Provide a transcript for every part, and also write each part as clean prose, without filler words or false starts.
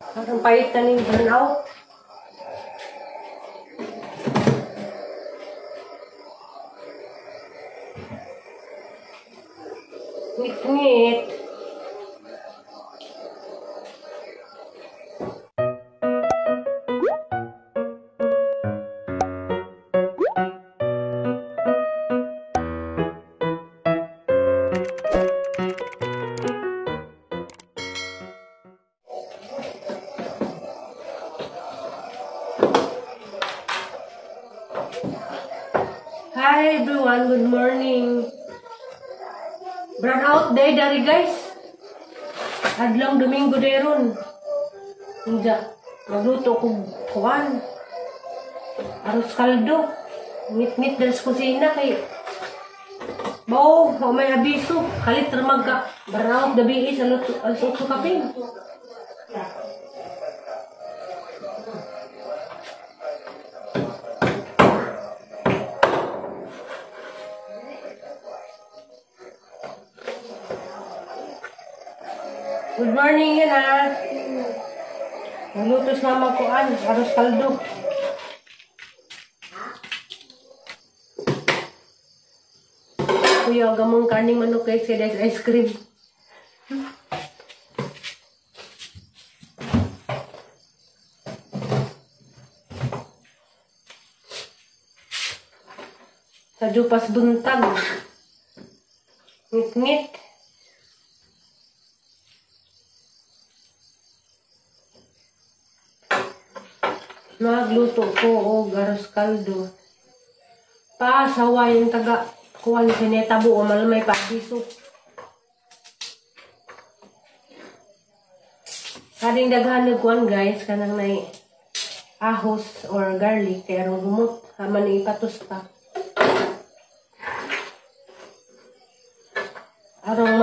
Ang pahit na ng burnout. Ngit-ngit. Hi everyone, good morning. Burnout day dari guys. Adlang Domingo day ron. Hindi. Nagluto ko kuwan. Arroz caldo. Ngit-ngit dari sa kusina kay bao, may abiso. Kalit ramag ka. Burnout gabi is alas 8 kaping. Good morning yan ah. Naglutos mama ko arroz caldo. Kuya, gamong kaning manok kay sa ice cream. Sa jupas buntag. Ngit-ngit. Nagluto ko og arroz caldo. Pasawa yung taga kuha ni Sineta buo malamay pa piso. Kading daghan kuan guys kanang nay ahos or garlic kay aron gumot haman ipatos pa. Arong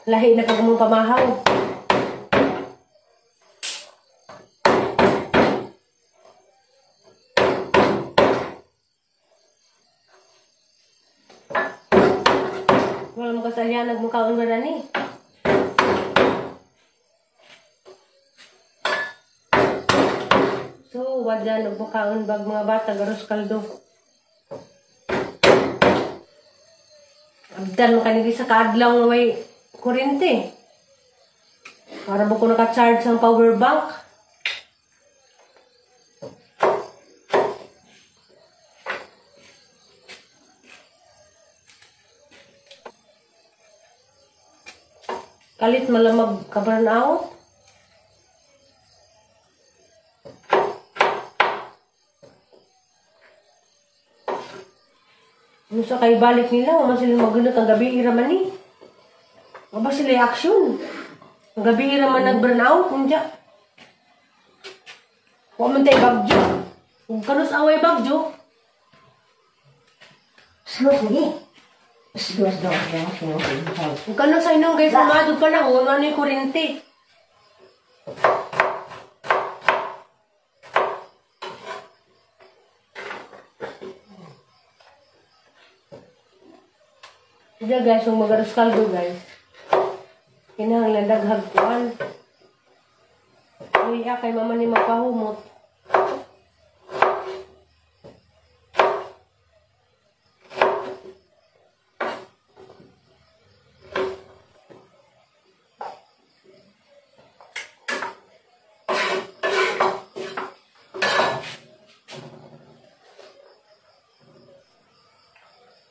lahi na kag mong pamahaw. Wala mo kasaya nagmukaon ba na ni? So, wadya nagmukaon bag mga bata arroz caldo. Abdan mo kanili sa kaadlaw may kuryente. Para ba ko naka-charge ang power bank? Kalit malamag ka burnout. Ano sa kay balik nila, wala sila magunot ang gabi iraman ni. Wala sila action. Ang gabi iraman nag-burnout, kunja. Wala man tayo bagyo. Kung kanus away bagyo. Sige. Kung kano sa inong guys, umadog pa na, ano yung kurente. Diyan guys, yung mag-arroz caldo guys. Kinahanglan daghag kuan. Uy, kay mama ni magpahumot.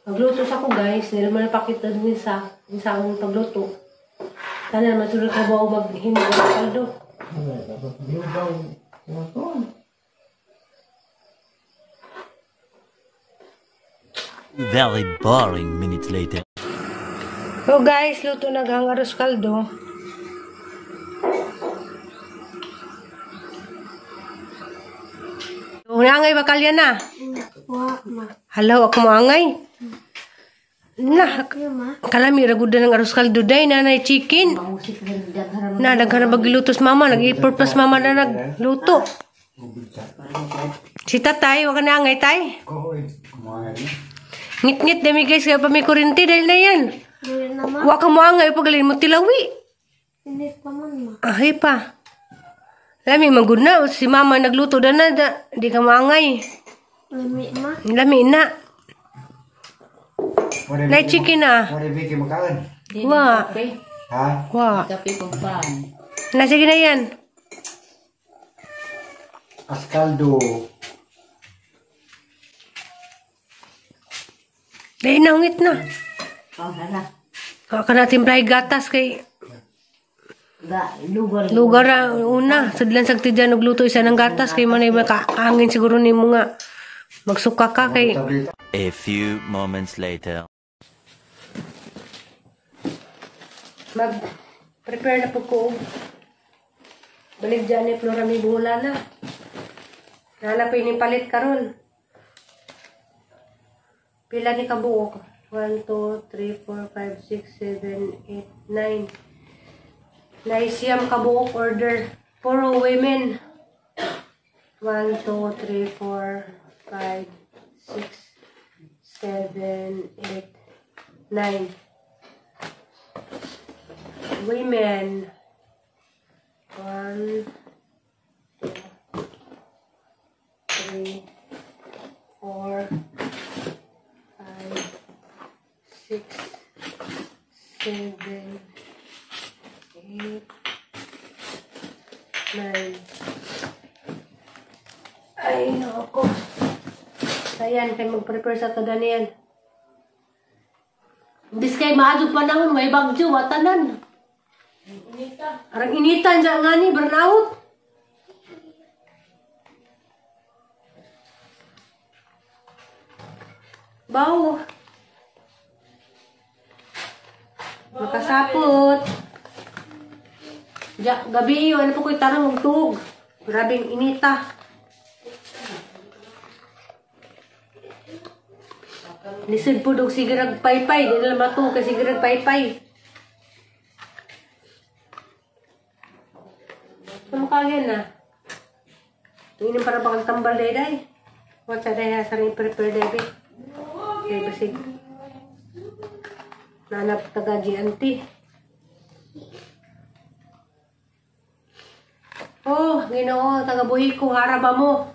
Pagluto sa ko guys, nila man napakita din sa akong pagluto. Sana naman sulod ka ba o maghimog ng kaldo. Very boring minutes later. So guys, luto na ang arroz caldo. Angay bakal yan na? Halaw ako mo angay. Nah, kalami raguda ng arroz caldo day nanay chicken. Na daghan na bagilutos mama, nag-i-purpose mama na nagluto. Si tatay, wag na angay tay. Ngit-ngit dami guys, kaya pa may kurinti dahil na yan. Wag ka mo angay, pagalin mo tilawi. Hindi pa man ma. Ahay pa. Lami maguna si mama nagluto na di ka maangay. Lami na. Nay chicken na. Mo rin Vicky makaon. Wa. Ha? Wa. Kape kong pan. Na sige na yan. Askaldo. Dahil naungit na. Oh, hala. Kaka natin play gatas kay lugar na una. Sudlan sa tidyan nagluto isa ng gatas kay manay makaangin siguro ni mo nga. Magsuka ka kay A few moments later. mag-prepare na po ko. Balik dyan ni Flora may bula na. Nana po palit karon. Pila ni kabuok? 1, 2, 3, 4, 5, 6, 7, 8, 9. Naisiyam kabuok order. Puro women. 1, 2, 3, 4, 5, 6, 7, 8, 9. Women. 1, 2, 3, 4, 5, 6, 7, 8, 9. Ay, naku. Ayan, kayo mag-prepare sa kadanian. Bis kay maadog panahon, may bagyo, watanan. Arang initan dyan nga ni, burnout. Baw. Makasapot. Gabi yun, ano po ko'y tarang magtug. Grabing inita. Lisod po dog sigurag paypay. Di nila matug kasi sigurag paypay. Ano kagyan na? Tingin para bakal tambal day. What's that day sa rin prepare day? Okay, basig. Nanap taga GNT. Oh, Ginoo, taga buhi ko, haraba mo.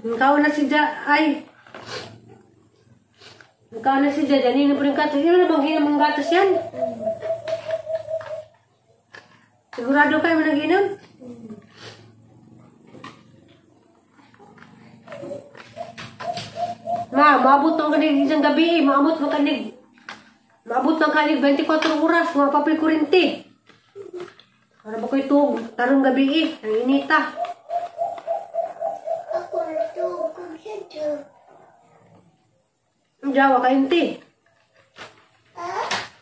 Ikaw na si ay. Ikaw na si Janine po yung gatas. Ano na bang hinam ng gatas yan? Sigurado kayo mo nag-inom? Maabot ng kanig isang gabi. Maabot ng kanig 24 oras. Mga papel kurinti. Para ba ko ito? Tarong gabi ang inita. Jawa kainti.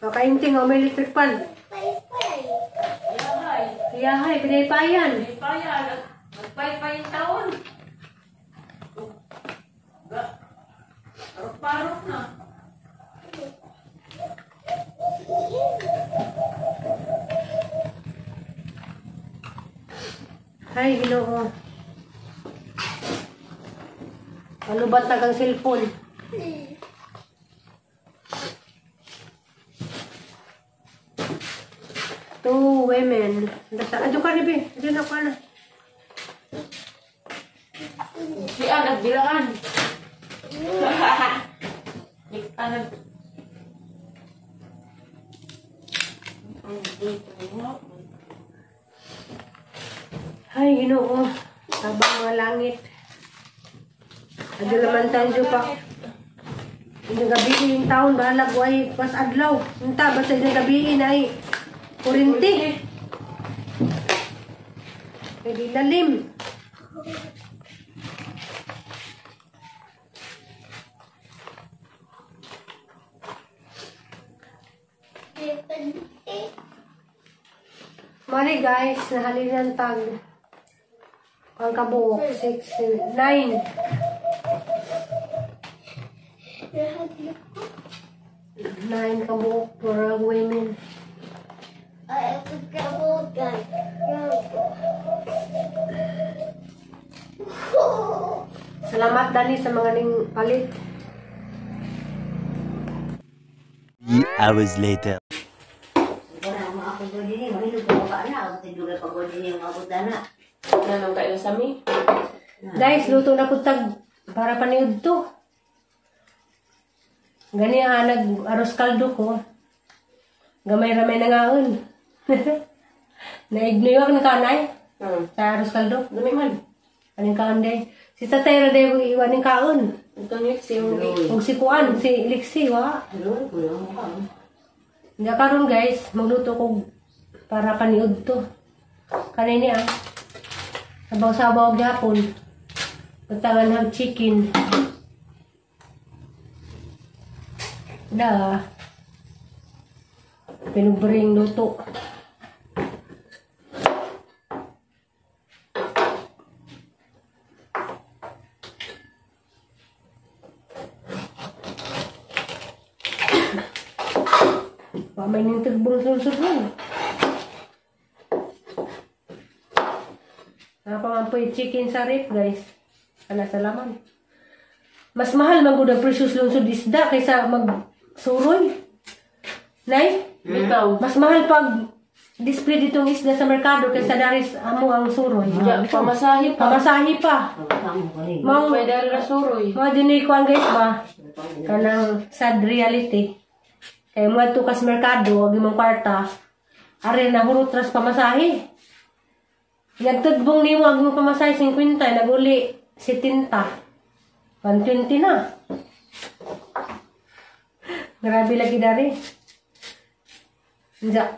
Kainti nga may electric pan. Yahay, pinaypayan. Magpaypay yung taon. Parok na. Ay, Ginoo. Ano ba't nagang cellphone? Two women. Adyo ka ribi. Adyo na ka na. Siya, nagbilaan. Nagbilaan. Ay, Ginoo. Tabang mga langit. Adyo naman tayo pa. Yung gabi yung taon, bahala ko ay pas adlaw. Unta, basta yung gabi ay kurinti. Pwede lalim. Mali guys, nahalinan tag. Ang kabuok, 6, 9. 9 kabuok for women. Ay, kabuok Salamat Dani sa mga ning palit. 3 hours later. Nanong kayo sa mi? Guys, luto na po tag para paniud to. Gani nag-aros kaldo ko. Gamay-ramay na ngaon. Naigniwag ng kanay sa aros kaldo. Dami man. Anong kaon day? Si Tatay ra day iwan ng kaon. Ito ni si Uli. Ug si Kuan, si Lixi, wa. Nga karon guys, magluto ko para paniud to. Kanay niya. Sabaw-sabaw gyapon. Utangan ng chicken. Da. Pinubring luto. May nintigbong sunsod nun. Napangampoy chicken sa rip, guys. Ana sa laman. Mas mahal man gud ang precious lungsod isda kaysa magsuroy. Nay? Bitaw. Mas mahal pag display ditong isda sa merkado kaysa daris amo ang suroy. Ya, pamasahe pa. Pamasahe pa. Mang Pwede rin suroy. mga dinay kuan guys ba? Kanang sad reality. Kaya mga tukas merkado, agi mong kwarta, are na hurot ras pamasahe. Nagtagbong ni mo, agi mong pamasahe, 50, naguli, 70. 120 na. Grabe lagi dari. Diya.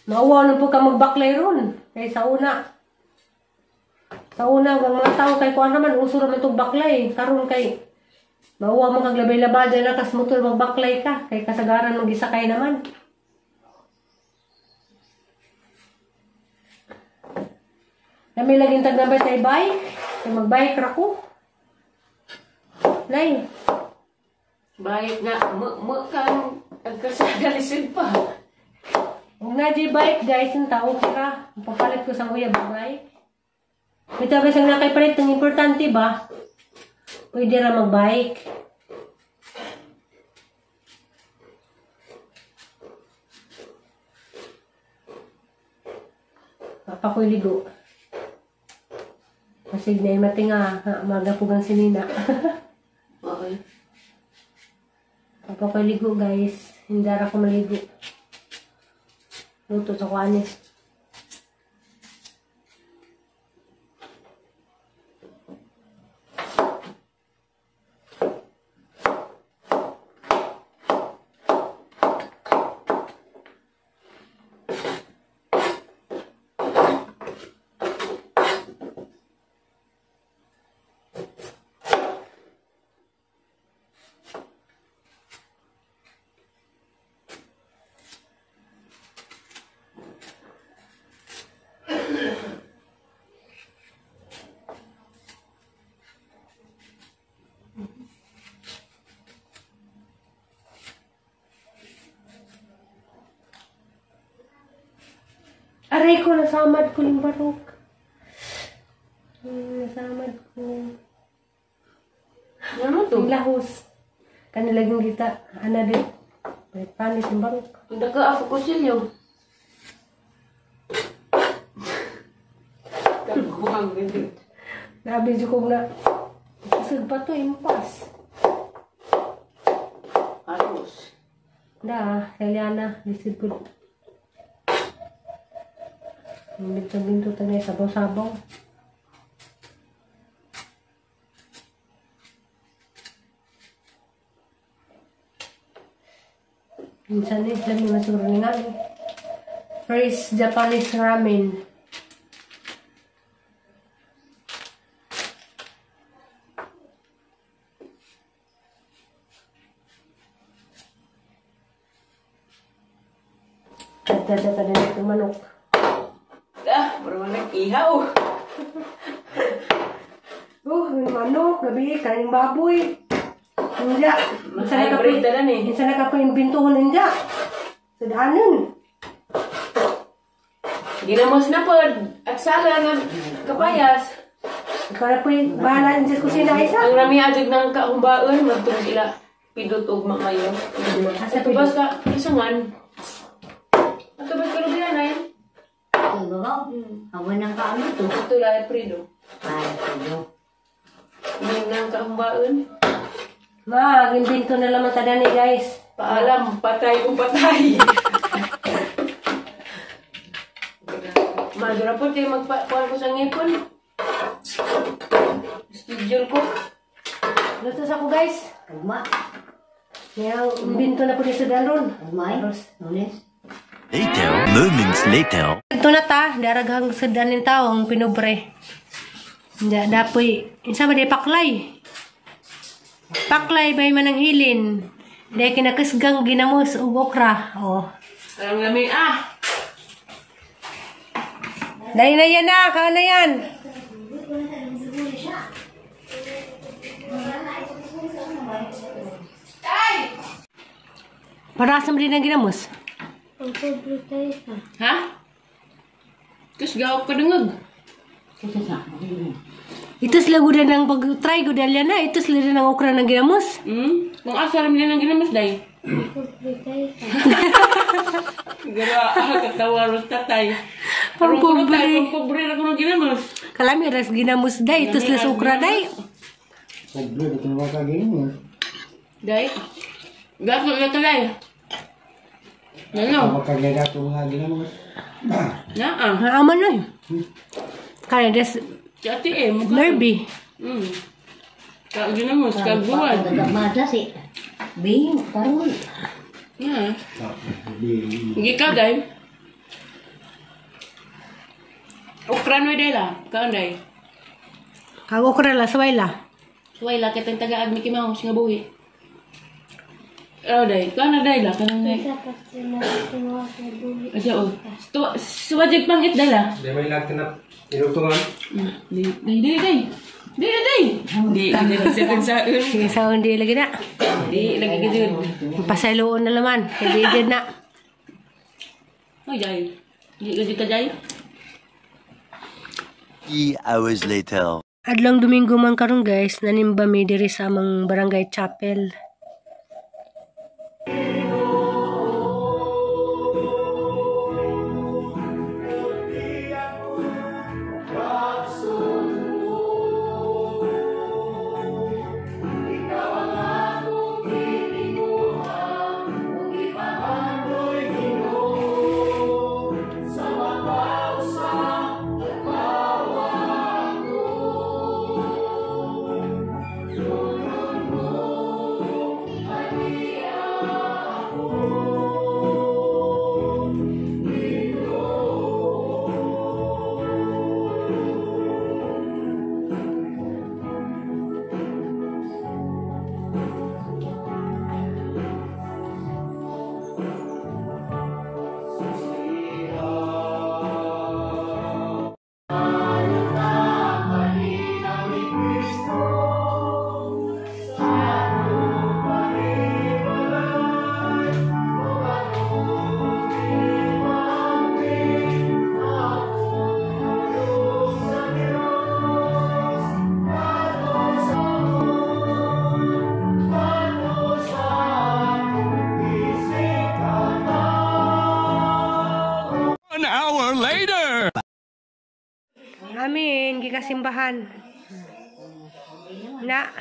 Mauwa na po ka magbaklay ron. Kaya sa una. Sa una, ang mga tao kay kuan naman, uso naman itong baklay. Karon kay mauwa mo kaglabay-labay dyan na kas motor magbaklay ka. Kay kasagaran mag-isakay naman. Kami laging tagnabay sa bike. Kay mag-bike ra ko. Nay. Baik nga, kang agkasagalisin pa. Huwag na bike guys, yung tao kira. Papalit ko sa kuya bike. Ito ba isang nakaipalit, ang importante ba? Pwede ra mag-bike. Papa ko'y ligo. Masig na yung matinga. Magapugang sinina. Okay. Papa ko'y ligo guys. Hindi ra ko maligo. Luto sa kuanis. Aray ko, nasamad ko yung barok. Nasamad ko. Ano to? Yung lahos. Kanilaging kita. Ana din. May panis yung barok. Hindi ka ako kusilyo. Kaguhang rin. Nabidyo ko na. Isag pa to, impas. Aros. Da, Eliana, lisod ko. Binto-binto tayo, sabaw-sabaw. Minsan eh, alam mo masuro ni nga. First Japanese ramen. Dada-dada na ito manok. Baru nag-ihaw. Yung manok, gabi, kaning baboy. Hindi. Hybrid na lang eh. Minsan na ka po yung bintuhon hindi. Sa daanan. Ginamos na po. At sala ng kapayas. Ikaw na po bahala din sa kusina isa. Ang rami agad ng kaumbaon. Magtong sila. Pidot og mamayo. Asa At bas ka. Isangan. At bas ka rin yan ay. Ito ba? Awan ng kaano to. Ito lang Prido. Ay, ito. Hindi ng kaumbaon. Mag-invento na lang sa dani guys. Paalam. Patay kung patay. Madura po tayo magpakuhan ko sa ngipon. Schedule ko. Lutos ako guys. Kagma. Kaya invento na po din sa dalon. Kagmay. Nunes. Later, moments later. Ito na ta, daraghang sa danin taong pinubre. Hindi, dapoy. Isa ba di paklay? Paklay bay manang hilin. Dahil kinakasgang ginamos o okra. Oh. Ang lami Dahil na yan na, kaan na yan. Parasam din ang ginamos. Ha? Kus gawak ka dungag. Ito sila guda ng pag-try guda yan na. Ito sila ng okra ng ginamos. Kung asaram nila ng ginamas day. Gara katawa ros tatay. Ang pobre. Ang pobre na kung ginamas. Kalami ras ginamos day. Ito sila sa okra day. Pobre, ito naman kaging. Day. Gato na talay. Ano? Makagaya ko nga ginamos. Naa. Aman na. Kaya des Jati mukha. nervy. Kag ginamas kag buwan. Kagmada si. Bing, parang. Yeah. Hindi ka day. Okra no day la. Kaon day. Kag okra la saway la. Suway la kitang taga Mickey Mouse nga buhi. Day. Kaon na day la. Kanang day. Asya o. Suwajig pang it day la. Di may nagtinap. Tinutungan. Day. Di siya kagsaon. Sige sa hindi lagi na. Di lagi ka dyan. Pasayloon na naman. Hindi dyan na. Ay, jay. Di ka jay. 3 hours later. Adlang Domingo man karon guys, nanimba mi diri sa amang barangay chapel. Amin, gikasimbahan. Na